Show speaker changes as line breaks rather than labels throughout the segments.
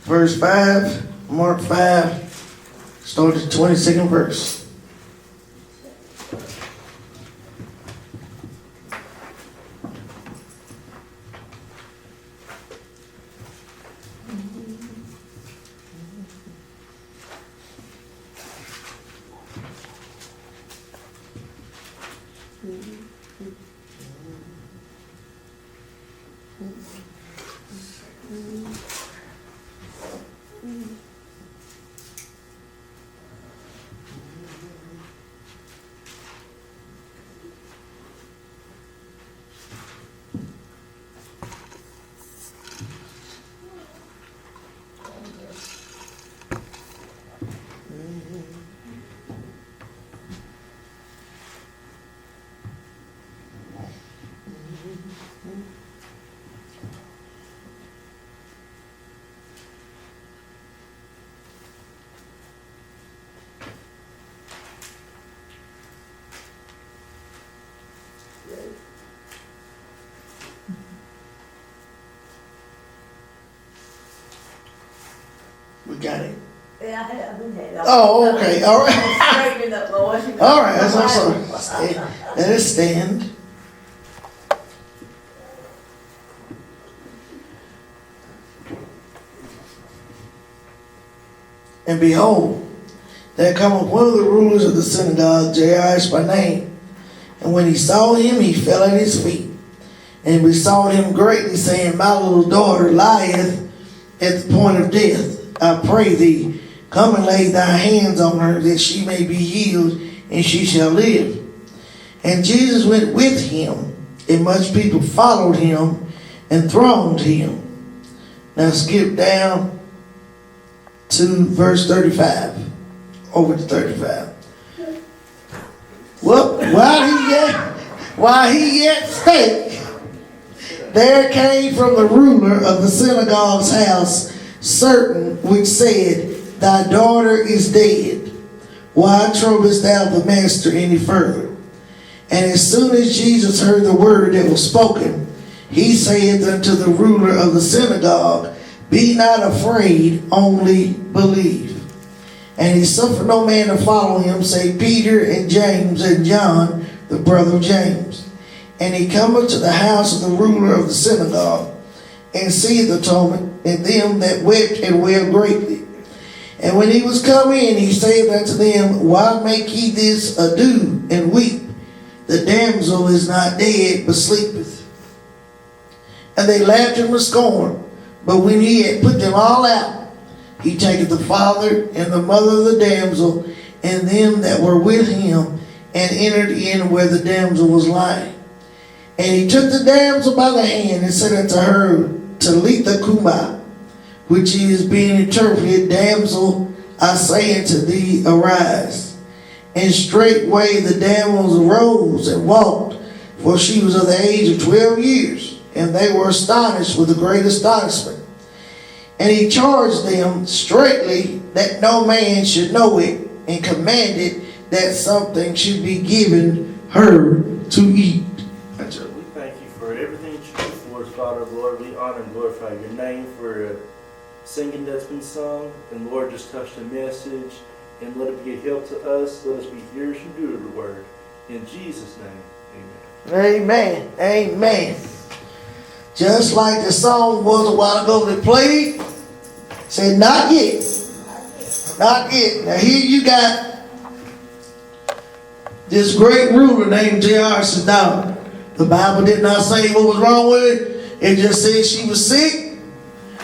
Verse 5, Mark 5, start at 22nd verse. We got it.
Yeah, I haven't had it.
Oh, okay, all right.
Straightening up, Lord.
All right, that's awesome. Let it stand. And behold, there cometh one of the rulers of the synagogue, Jairus by name. And when he saw him, he fell at his feet, and besought him greatly, saying, My little daughter lieth at the point of death. I pray thee, come and lay thy hands on her, that she may be healed, and she shall live. And Jesus went with him, and much people followed him and thronged him. Now skip down to verse 35. Over to 35. Well, while he yet spake, there came from the ruler of the synagogue's house certain which said, Thy daughter is dead. Why troublest thou the master any further? And as soon as Jesus heard the word that was spoken, he said unto the ruler of the synagogue, Be not afraid, only believe. And he suffered no man to follow him, save Peter and James and John, the brother of James. And he cometh to the house of the ruler of the synagogue, and seeth the tumult, and them that wept and wailed greatly. And when he was come in, he said unto them, Why make ye this ado and weep? The damsel is not dead, but sleepeth. And they laughed him with scorn. But when he had put them all out, he taketh the father and the mother of the damsel, and them that were with him, and entered in where the damsel was lying. And he took the damsel by the hand, and said unto her, Talitha cumi, which is being interpreted, Damsel, I say unto thee, arise. And straightway the damsel arose and walked, for she was of the age of 12 years. And they were astonished with a great astonishment. And he charged them straitly that no man should know it, and commanded that something should be given her to eat.
We thank you for everything that you do for us, Father, Lord. We honor and glorify your name for singing that's been sung. And Lord, just touch the message and let it be a help to us. Let us be hearers and doers of the word. In Jesus' name, amen.
Amen. Amen. Just like the song was a while ago that played, said, not yet. Not yet. Now here you got this great ruler named Jairus' daughter. The Bible did not say what was wrong with it. It just said she was sick.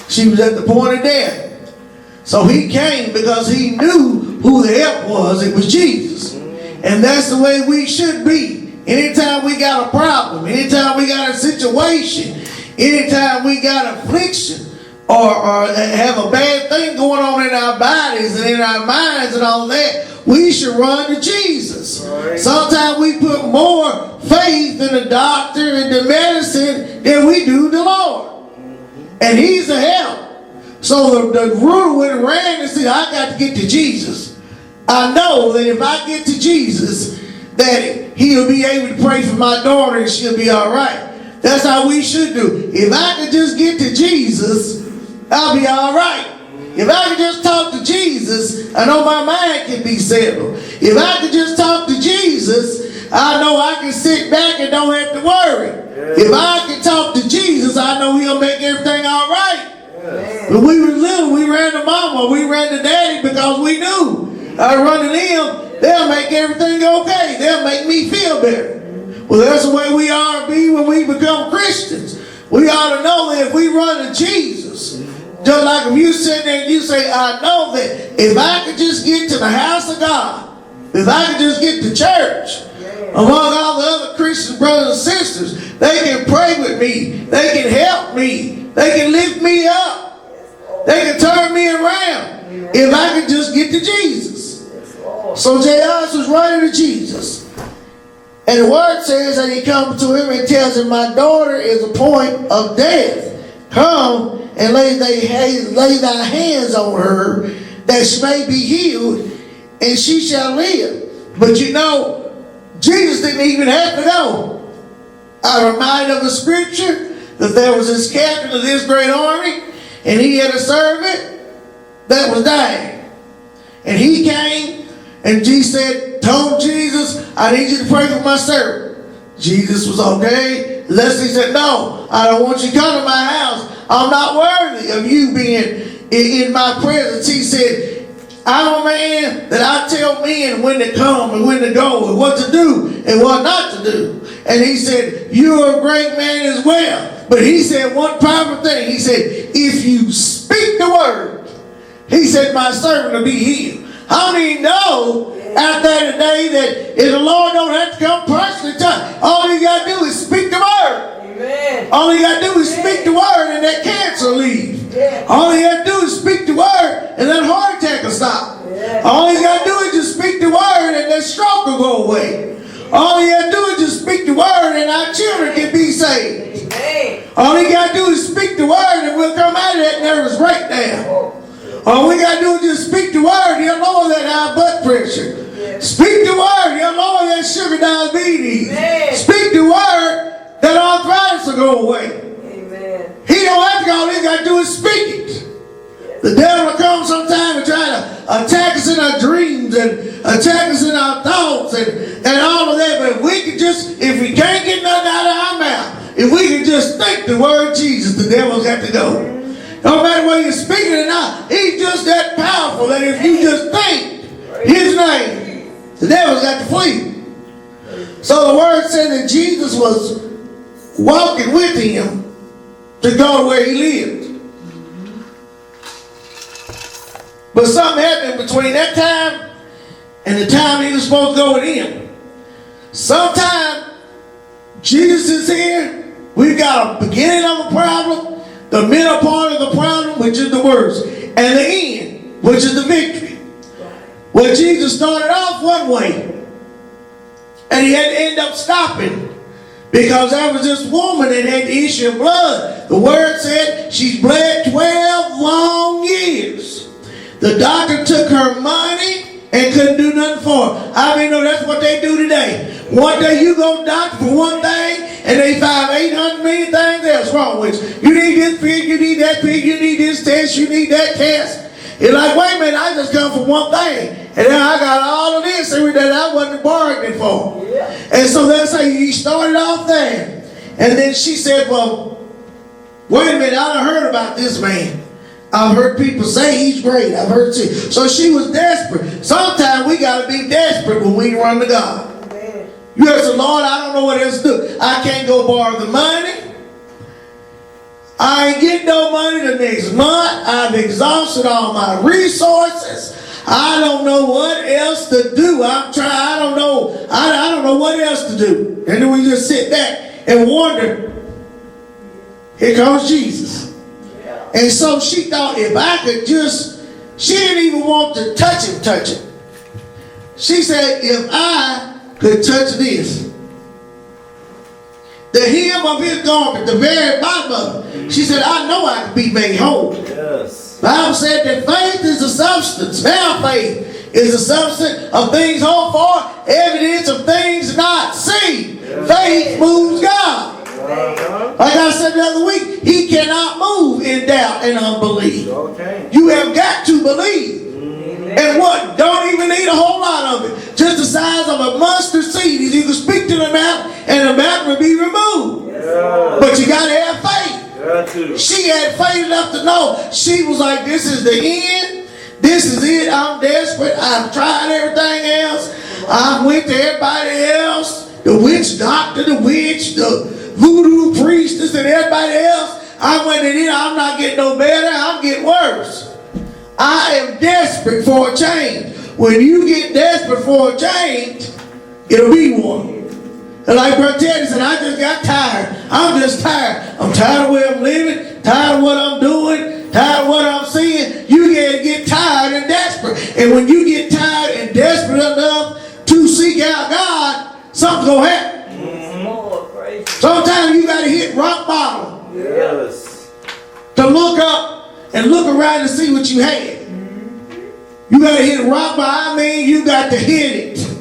She was at the point of death. So he came because he knew who the help was. It was Jesus. And that's the way we should be. Anytime we got a problem, anytime we got a situation, anytime we got affliction, or have a bad thing going on in our bodies and in our minds and all that, we should run to Jesus. Right. Sometimes we put more faith in the doctor and the medicine than we do the Lord. And he's the help. So the ruler went and ran and said, I got to get to Jesus. I know that if I get to Jesus, that he'll be able to pray for my daughter and she'll be all right. That's how we should do. If I could just get to Jesus, I'll be all right. If I could just talk to Jesus, I know my mind can be settled. If I could just talk to Jesus, I know I can sit back and don't have to worry. If I can talk to Jesus, I know he'll make everything all right. When we were little, we ran to mama, we ran to daddy because we knew I run to them, they'll make everything okay. They'll make me feel better. Well, that's the way we ought to be when we become Christians. We ought to know that if we run to Jesus, just like if you sit there and you say, I know that if I could just get to the house of God, if I could just get to church, among all the other Christian brothers and sisters, they can pray with me, they can help me, they can lift me up, they can turn me around, if I could just get to Jesus. So Jairus was running to Jesus. And the word says that he comes to him and tells him, my daughter is a point of death. Come and lay thy hands on her, that she may be healed, and she shall live. But you know, Jesus didn't even have to go. I remind of the scripture that there was this captain of this great army, and he had a servant that was dying. And he came, and Jesus told Jesus, I need you to pray for my servant. Jesus was okay. Leslie said, no, I don't want you to come to my house. I'm not worthy of you being in my presence. He said, I'm a man that I tell men when to come and when to go and what to do and what not to do. And he said, you're a great man as well. But he said one powerful thing. He said, if you speak the word, he said, my servant will be healed. How many know out there today that if the Lord don't have to come personally touch, all you got to do is speak the word. Amen. All you got to do is speak the word and that cancer leave. Yeah. All you got to do is speak the word and that heart attack will stop. Yeah. All you got to do is just speak the word and that stroke will go away. All you got to do is just speak the word and our children can be saved. Amen. All you got to do is speak the word and we'll come out of that nervous breakdown. All we got to do is just speak the word, he'll lower that high blood pressure. Yeah. Speak the word, he'll lower that sugar diabetes. Amen. Speak the word, that arthritis will go away. Amen. He don't have to go, all he got to do is speak it. Yes. The devil will come sometime and try to attack us in our dreams and attack us in our thoughts and all of that. But if we could just, if we can't get nothing out of our mouth, if we could just think the word Jesus, the devil's got to go. No matter whether you're speaking or not, he's just that powerful that if you just think his name, the devil's got to flee. So the word said that Jesus was walking with him to go to where he lived. But something happened between that time and the time he was supposed to go with him. Sometime Jesus is here, we've got a beginning of a problem, the middle part of the problem, which is the worst, and the end, which is the victory. Well, Jesus started off one way, and he had to end up stopping because there was this woman that had the issue of blood. The word said she's bled 12 long years. The doctor took her money and couldn't do nothing for her. I mean, no, that's what they do today. One day you go to the doctor for one thing, and they find 800 million things else wrong with you. You need this pig, you need that pig, you need this test, you need that test. You're like, wait a minute, I just come for one thing. And then I got all of this that I wasn't bargaining for. Yeah. And so that's how he started off there. And then she said, well, wait a minute, I done heard about this man. I've heard people say he's great. I've heard too. So she was desperate. Sometimes we got to be desperate when we run to God. Amen. You have to say, Lord, I don't know what else to do. I can't go borrow the money. I ain't getting no money the next month. I've exhausted all my resources. I don't know what else to do. I'm trying. I don't know what else to do. And then we just sit back and wonder. Here comes Jesus. And so she thought if I could just, she didn't even want to touch him. She said, if I could touch this, the hem of his garment, the very bottom of it, she said, I know I can be made whole. Yes. The Bible said that faith is the substance. Now faith is the substance of things hoped for, evidence of things not seen. Yes. Faith moves God. Like I said the other week, he cannot move in doubt and unbelief.
Okay.
You have got to believe. And what? Don't even need a whole lot of it. Just the size of a mustard seed. You can speak to the mountain and the mountain will be removed.
Yes.
But you got to have faith.
Got to.
She had faith enough to know. She was like, this is the end. This is it. I'm desperate. I've tried everything else. I went to everybody else. The witch doctor, the witch, the voodoo priestess, and everybody else. I went in. I'm not getting no better. I'm getting worse. I am desperate for a change. When you get desperate for a change, it'll be one. And like Brother Teddy said, I just got tired. I'm just tired. I'm tired of where I'm living, tired of what I'm doing, tired of what I'm seeing. You gotta get tired and desperate. And when you get tired and desperate enough to seek out God, something's gonna happen. Sometimes you gotta hit rock bottom.
Yes.
To look up and look around and see what you had. You gotta hit rock bottom. I mean, you got to hit it.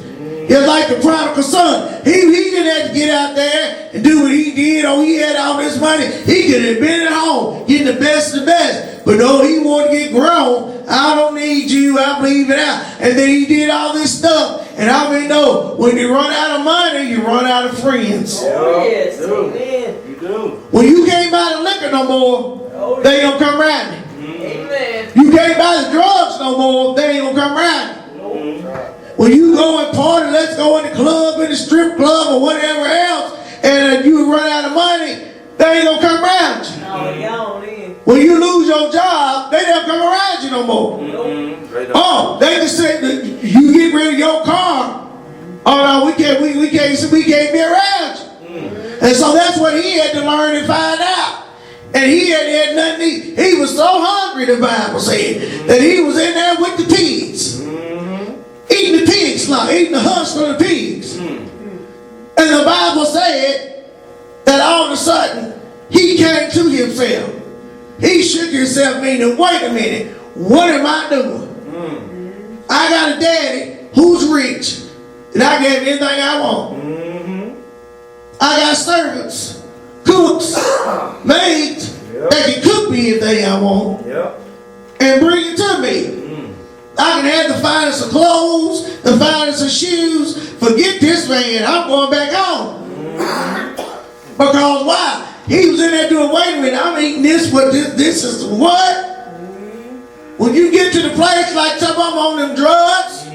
It's like the prodigal son. He didn't have to get out there and do what he did. Oh, he had all this money. He could have been at home getting the best of the best. But no, he wanted to get grown. I don't need you. I'm leaving out. And then he did all this stuff. And I mean, no, when you run out of money, you run out of friends.
Oh, yes.
You do.
Amen.
You do.
When you can't buy the liquor no more, they ain't gonna come around you.
Amen.
You can't buy the drugs no more, they ain't gonna come around you. When you go and party, let's go in the club, in the strip club, or whatever else, and you run out of money, they ain't gonna come around you.
No, y'all in.
When you lose your job, they don't come around you no more. Oh, they can say that you get rid of your car. Oh no, we can't be around you. And so that's what he had to learn and find out. And he had nothing to eat. He was so hungry, the Bible said, that he was in there with the pigs. Eating the pig slop, eating the husk of the pigs. And the Bible said that all of a sudden, he came to himself. He shook himself, meaning, wait a minute, what am I doing? I got a daddy who's rich, and I gave him anything I want. I got servants, cooks, maids, that can cook me anything I want, and bring it to me. I can have the finest of clothes, the finest of shoes. Forget this man, I'm going back home. Because why? He was in there doing, wait a minute, I'm eating this, but this is what? When you get to the place like some of them on them drugs,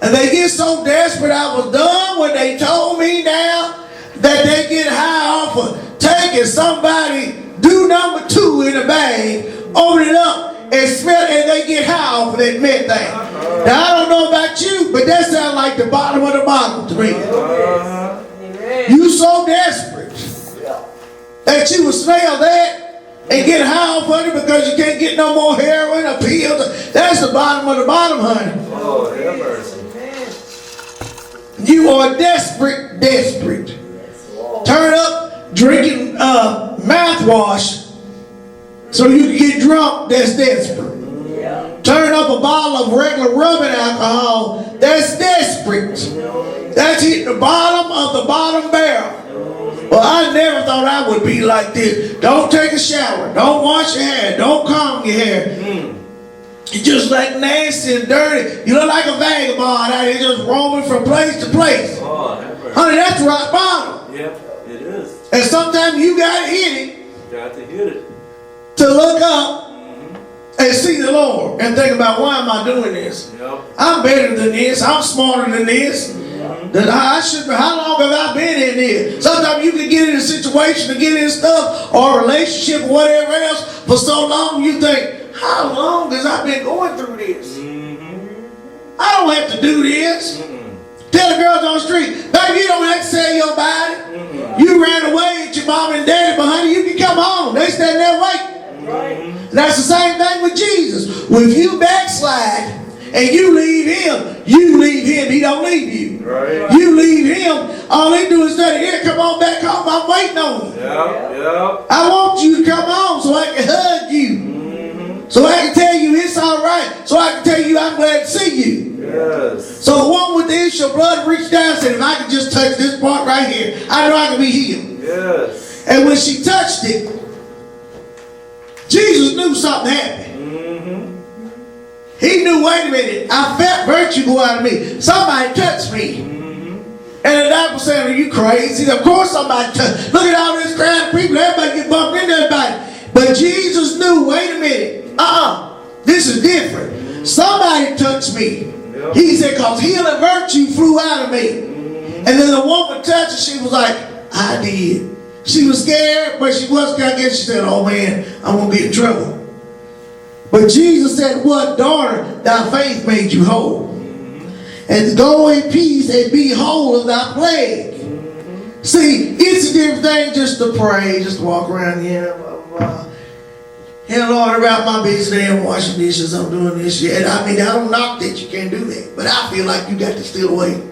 and they get so desperate, I was done when they told me now that they get high off of taking somebody, do number 2 in a bag, open it up, and smell it, and they get high off of that meth thing. Now, I don't know about you, but that sounds like the bottom of the bottom to me. You so desperate that you will smell that and get high off of it because you can't get no more heroin or pills. That's the bottom of the bottom, honey.
Oh, have mercy.
You are desperate. Turn up drinking mouthwash so you can get drunk. That's desperate. Turn up a bottle of regular rubbing alcohol. That's desperate. That's hitting the bottom of the bottom barrel. Well, I never thought I would be like this. Don't take a shower. Don't wash your hair. Don't comb your hair. You just like nasty and dirty. You look like a vagabond out here just roaming from place to place. Honey, that's rock bottom.
Yep, it is.
And sometimes you got to hit it.
Got to hit it.
To look up and see the Lord and think about, why am I doing this? I'm better than this. I'm smarter than this. That I should. How long have I been in here? Sometimes you can get in a situation to get in stuff or a relationship or whatever else for so long you think, how long has I been going through this? I don't have to do this. Tell the girls on the street, baby, you don't have to sell your body. You ran away with your mom and daddy, but honey, you can come home. They stand there waiting. That's the same thing with Jesus. If you backslide and you leave him, he don't leave you.
Right.
You leave him, all he do is say, here, come on back home, I'm waiting on you. I want you to come home so I can hug you. So I can tell you it's all right. So I can tell you I'm glad to see you.
Yes.
So the one with the issue of blood reached down and said, if I could just touch this part right right here. I know I can be healed.
Yes.
And when she touched it, Jesus knew something happened. He knew, wait a minute, I felt virtue go out of me. Somebody touched me. And the doctor said, are you crazy? Of course somebody touched. Look at all this crowd of people. Everybody get bumped into everybody. But Jesus knew, wait a minute. This is different. Somebody touched me.
Yep.
He said, because healing virtue flew out of me. And then the woman touched her. She was like, I did. She was scared, but she wasn't. I guess she said, oh man, I'm going to get in trouble. But Jesus said, what, daughter, thy faith made you whole. And go in peace and be whole of thy plague. See, it's a different thing just to pray, just to walk around here, blah, blah, blah. Hey, Lord, about my business, I'm washing dishes, I'm doing this. And I mean, I don't knock that you can't do that. But I feel like you got to still wait.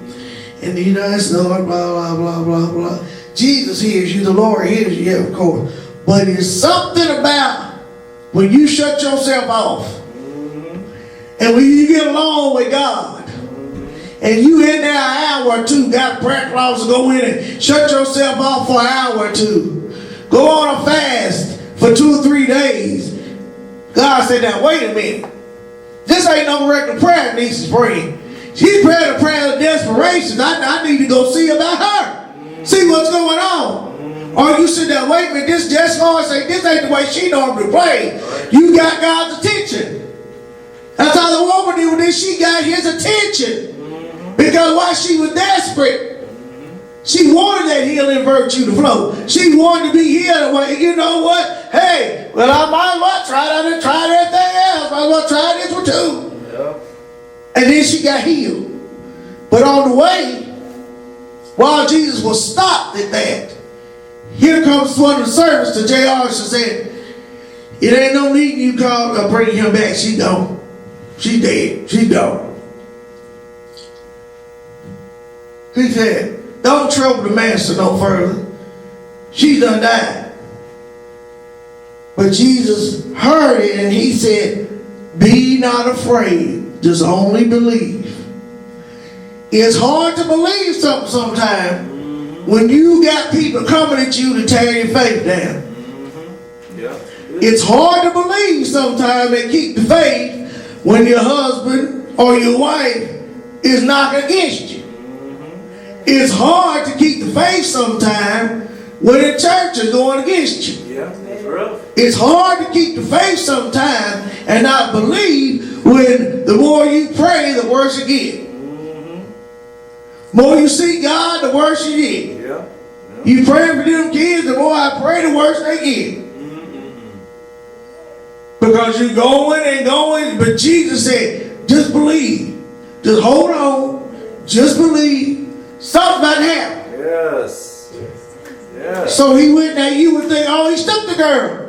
And you know, it's Lord, blah, blah, blah, blah, blah. Jesus hears you, the Lord hears you, yeah, of course. But it's something about when you shut yourself off. And when you get along with God. And you in there an hour or two, got a prayer closet, go in and shut yourself off for an hour or two. Go on a fast for 2 or 3 days. God said, now wait a minute. This ain't no regular prayer Niece's praying. She's praying a prayer of desperation. I need to go see about her. See what's going on. Or you sit there, wait a minute, this just Lord say, this ain't the way she normally plays. You got God's attention. That's how the woman did with this. She got his attention. Because while she was desperate, she wanted that healing virtue to flow. She wanted to be healed. Well, you know what? Hey, well, I might as well try everything else. Might as well try this one too. Yeah. And then she got healed. But on the way, while Jesus was stopped at that, here comes one of the servants to J.R. She said, it ain't no need you call bring him back. She gone. She dead. She gone. He said, don't trouble the master no further. She done died. But Jesus heard it and he said, be not afraid, just only believe. It's hard to believe something sometimes when you got people coming at you to tear your faith down.
Yeah.
It's hard to believe sometimes and keep the faith when your husband or your wife is knocking against you. It's hard to keep the faith sometimes when the church is going against you.
Yeah, that's rough.
It's hard to keep the faith sometimes and not believe when the more you pray, the worse it gets. More you seek God, the worse you get.
Yeah.
You pray for them kids, the more I pray, the worse they get. Because you're going and going, but Jesus said, just believe. Just hold on. Just believe. Something about to happen.
Yes. Yes.
So he went there, you would think, oh, he stuck the girl.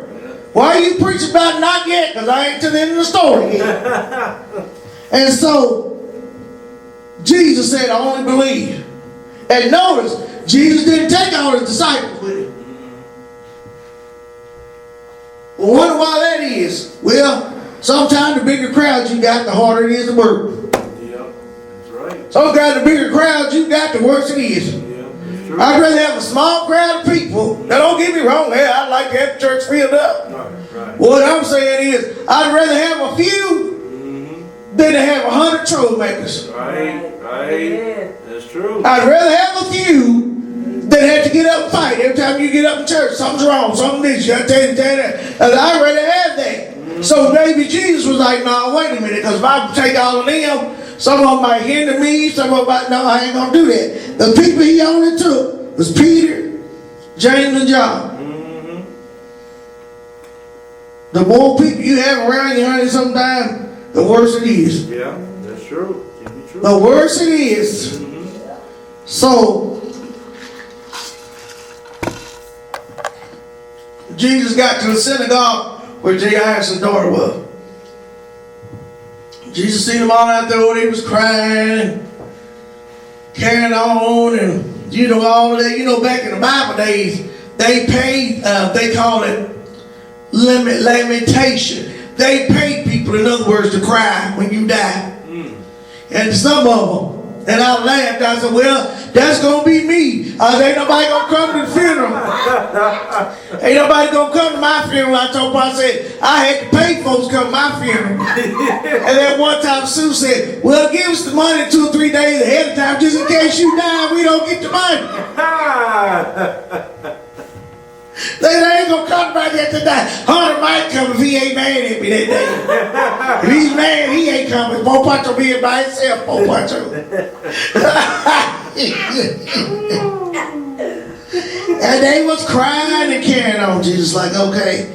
Why are you preaching about not yet? Because I ain't to the end of the story yet. And so Jesus said, I only believe. And notice, Jesus didn't take all his disciples with him. Well, wonder why that is. Well, sometimes the bigger crowd you got, the harder it is to work. Sometimes the bigger crowd you got, the worse it is. Yeah, I'd rather have a small crowd of people. Now don't get me wrong, hey, I'd like to have the church filled up. Right. What I'm saying is, I'd rather have a few than to have 100 troublemakers.
Right. That's true.
I'd rather have a few than have to get up and fight. Every time you get up in church, something's wrong, something this, you got to tell that. And I'd rather have that. So maybe Jesus was like, no, wait a minute, because if I take all of them, some of them might hinder me, some of them might, no, I ain't going to do that. The people he only took was Peter, James, and John. The more people you have around you, honey, sometimes, the worse it is.
Yeah, that's true. Can be true.
The worse it is. So, Jesus got to the synagogue where Jairus' daughter was. Jesus seen them all out there, they was crying and carrying on and you know all of that. You know, back in the Bible days, they paid, they call it lamentation. They paid people, in other words, to cry when you die. And some of them, And I laughed. I said, well, that's going to be me. I said, ain't nobody going to come to the funeral. Ain't nobody going to come to my funeral. I told her, I said, I had to pay folks to come to my funeral. And then one time Sue said, well, give us the money 2 or 3 days ahead of time just in case you die and we don't get the money. They ain't gonna come back here today. Hunter might come if he ain't mad at me that day. If he's mad, he ain't coming. Bo Pancho being by himself, Bo Pancho. And they was crying and carrying on. Jesus like, okay.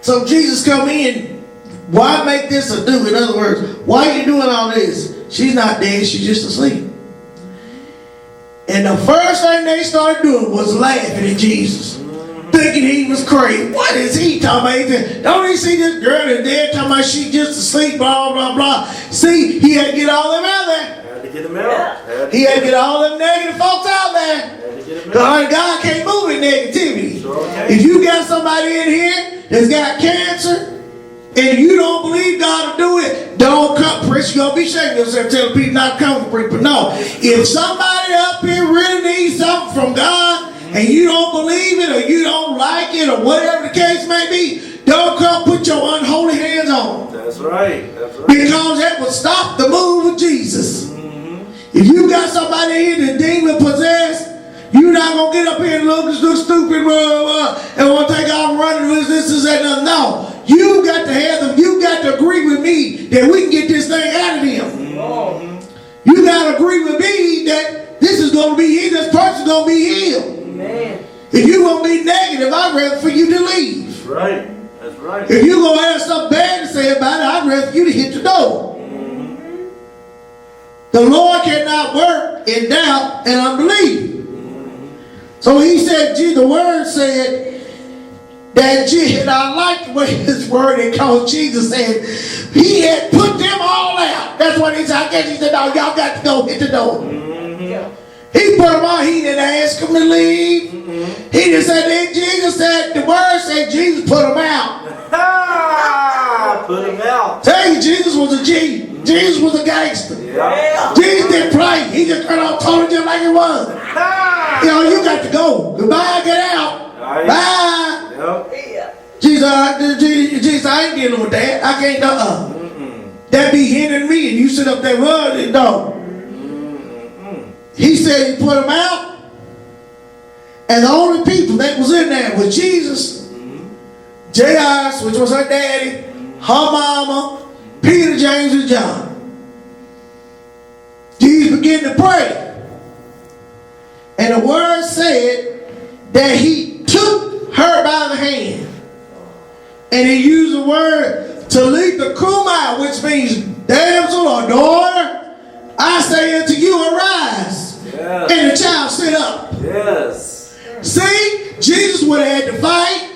So Jesus come in. Why make this a do? In other words, why are you doing all this? She's not dead, she's just asleep. And the first thing they started doing was laughing at Jesus. Thinking he was crazy. What is he talking about? He said, don't you see this girl is dead talking about she just asleep, blah, blah, blah. See, he had to get all them out there.
Had to get them out.
He had to get all them negative folks out there.
Had to get them
God,
out.
God can't move in negativity.
Sure can.
If you got somebody in here that's got cancer, and you don't believe God will do it, don't come. Chris, you're going to be shaking yourself telling people not to come for people. No. If somebody up here really needs something from God, and you don't believe it, or you don't like it, or whatever the case may be, don't come put your unholy hands on them.
That's right. That's right.
Because that will stop the move of Jesus. If you got somebody here that's demon possessed, you're not going to get up here and look stupid and want to take off running this, that, nothing. No. You got to have them. You got to agree with me that we can get this thing out of them. You got to agree with me that this is going to be healed. This person's going to be healed.
Amen.
If you're going to be negative, I'd rather for you to leave.
That's right. That's right.
If you're going to have something bad to say about it, I'd rather for you to hit the door. The Lord cannot work in doubt and unbelief. So he said, the word said that, and I like the way this word it called Jesus said, he had put them all out. That's what he said. I guess he said, no, y'all got to go hit the door. He put them out. He didn't ask them to leave. He just said, Jesus said, the word said Jesus put them out.
Put them out.
Tell you, Jesus was a G. Jesus was a gangster.
Yeah.
Jesus didn't play. He just turned on told it just like it was. You know, you got to go. Goodbye, get out.
Right.
Bye.
Yep.
Jesus, I ain't dealing with that. I can't, that be hindering me, and you sit up there, well, no. He said he put them out, and the only people that was in there was Jesus, Jairus, which was her daddy, her mama, Peter, James, and John. Jesus began to pray, and the word said that he took her by the hand, and he used the word Talitha Kumai, which means damsel or daughter, I say unto you, arise.
Yes.
And the child sit up.
Yes.
See, Jesus would have had to fight.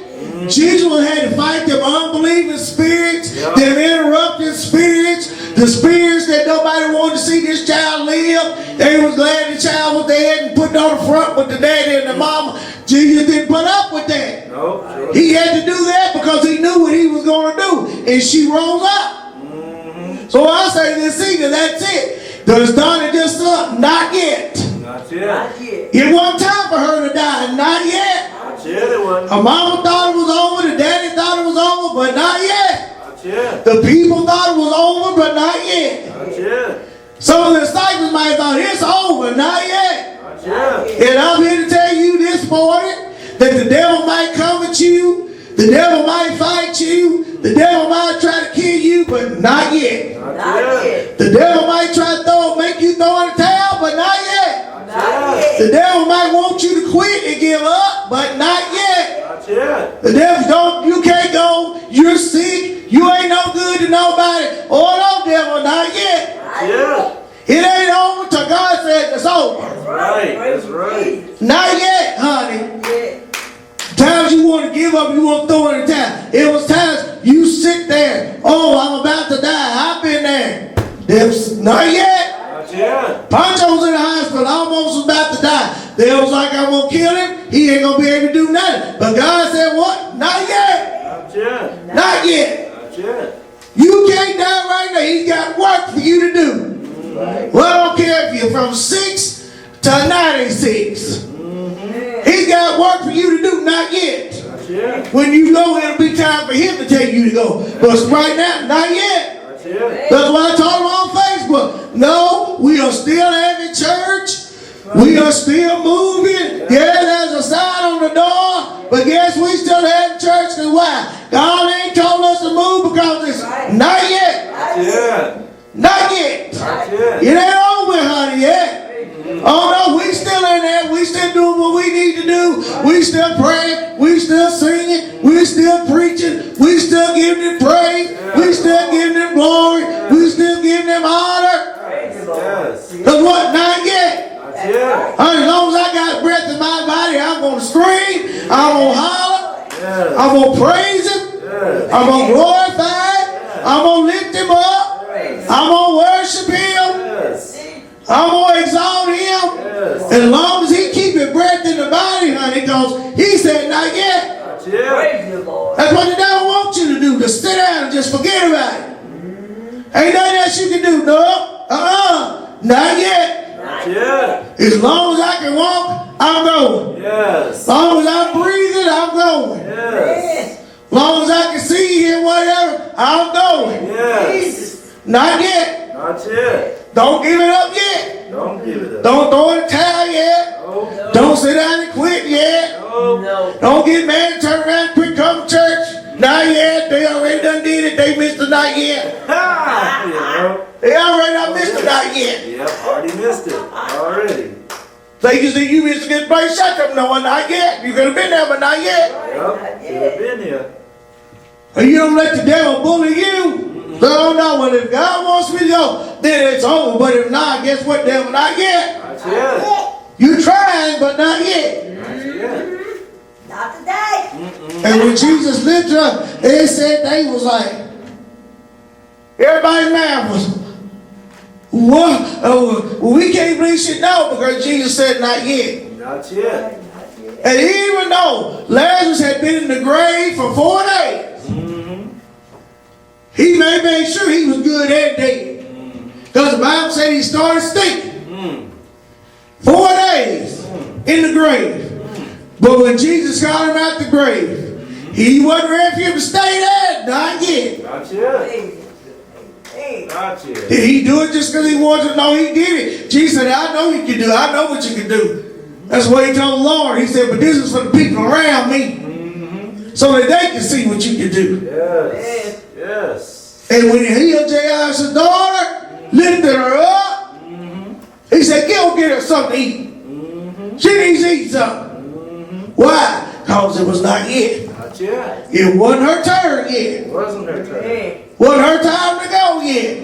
Jesus would have had to fight them unbelieving spirits, them interrupting spirits, the spirits that nobody wanted to see this child live. They was glad the child was dead and put it on the front with the daddy and the mama. Jesus didn't put up with that.
Nope, sure.
He had to do that because he knew what he was going to do. And she rose up. So I say this evening, that's it. Does Donna just up? Not yet.
Not yet.
Not yet.
It wasn't time for her to die. Not yet.
Not yet it was.
Her mama thought it was over. The daddy thought it was over, but not yet.
Not yet.
The people thought it was over, but not yet.
Not yet.
Some of the disciples might have thought it's over. Not yet.
Not yet.
And I'm here to tell you this morning that the devil might come at you. The devil might fight you. The devil might try to kill you, but not yet.
Not
Not
yet.
yet.
The devil might try to make you throw in the towel, but not yet.
Not yet.
The devil might want you to quit and give up, but not yet.
Not yet.
The devil you can't go, you're sick, you ain't no good to nobody. Oh no, devil, not yet.
Not yet.
It ain't over till God says it's over.
That's right. That's right.
Not yet, honey.
Yeah.
Times you want to give up, you want to throw in the towel. It was times you sit there, oh, I'm about to die. I've been there. Not yet.
Not yet.
Pancho was in the hospital, almost was about to die. They was like, I'm going to kill him. He ain't going to be able to do nothing. But God said, what? Not yet.
Not yet.
Not yet.
Not yet.
You can't die right now. He's got work for you to do. Well, I don't care if you're from 6 to 96. He's got work for you to do, not yet.
Yeah.
When you go, it'll be time for him to tell you to go. But right now, not yet.
Yeah.
That's why I told him on Facebook. No, we are still having church. We are still moving. Yeah, there's a sign on the door. But guess we still have church. And why? God ain't told us to move because it's not yet.
Yeah.
Not yet.
Yeah.
It ain't over, honey, yet. Oh no, we still in there. We still doing what we need to do. We still praying. We still singing. We still preaching. We still giving Him praise. We still giving Him glory. We still giving Him honor.
Yes.
Because what? Not yet.
Yeah.
As long as I got breath in my body, I'm going to scream. I'm going to holler.
Yes.
I'm going to praise Him.
Yes.
I'm going to glorify Him. I'm going to lift Him up. I'm going to worship Him.
Yes.
I'm going to exalt Him.
Yes.
As long as He keeping breath in the body, honey, because He said not yet.
Yeah.
That's what the devil wants you to do, to sit down and just forget about it. Ain't nothing else you can do. No. Not yet.
Yeah.
As long as I can walk, I'm going.
Yes.
As long as I'm breathing, I'm going.
Yes.
As long as I can see, hear, whatever, I'm going.
Yes.
Not yet.
Not yet.
Don't give it up yet.
Don't give it up.
Don't throw in the towel yet.
No.
Don't sit down and quit yet.
No.
Don't get mad and turn around and quit coming to church. Not yet. They already done did it. They missed the not yet.
Ha! You know?
They already done missed the not yet.
Yep, already missed it. Already.
They can see you missed a good place. Shut up. No, not yet. You could have been there, but not yet.
Yep, could have been here.
And you don't let the devil bully you. So no, well, if God wants me to go, then it's over. But if not, guess what, devil? Not yet.
Not yet.
You trying, but not yet.
Not yet.
Not today.
And when Jesus lifted up, they said they was like, everybody's mouth was, what? Well, we can't believe shit now because Jesus said not yet.
Not yet.
And even though Lazarus had been in the grave for 4 days, he made sure he was good that day. Because the Bible said he started stinking. 4 days in the grave. But when Jesus got him out the grave, he wasn't ready for him to stay there. Not yet.
Not yet. Not yet.
Did he do it just because he wanted to? No, he did it. Jesus said, I know you can do it. I know what you can do. That's what he told the Lord. He said, but this is for the people around me. So that they can see what you can do.
Yes. Yes.
And when he healed Jairus' daughter, lifted her up, he said, go get her something to eat. She needs to eat something. Why? Because it was not yet.
Not yet.
It wasn't her turn yet.
It wasn't her turn.
Wasn't her time to go yet.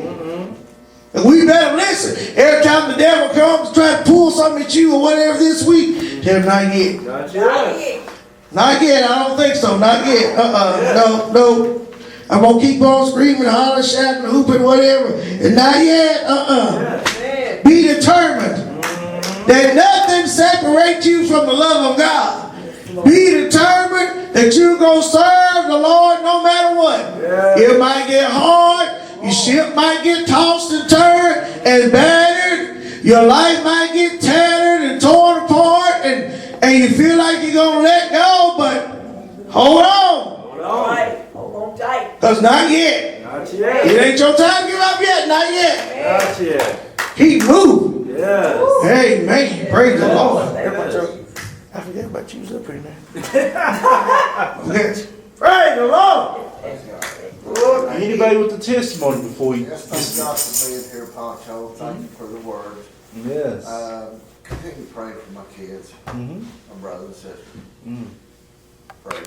And we better listen. Every time the devil comes try to pull something at you or whatever this week, tell him not yet.
Not yet.
Not yet. I don't think so. Not yet. No. I'm going to keep on screaming, hollering, shouting, hooping, whatever. And not yet. Be determined that nothing separates you from the love of God. Be determined that you're going to serve the Lord no matter what. It might get hard. Your ship might get tossed and turned and battered. Your life might get tattered and torn apart. And you feel like you're going to let go. But hold on.
Hold on tight.
Because not yet.
Not yet.
It ain't your time to give up yet. Not yet.
Not yet.
Keep moving.
Yes.
Amen. Praise the Lord.
Yes.
I forget about you up here now. Praise the Lord.
Anybody with the testimony before you?
Yes, thank God for being here, Poncho. Thank you for the word.
Yes.
Continue praying for my kids, my brothers and sisters. Pray.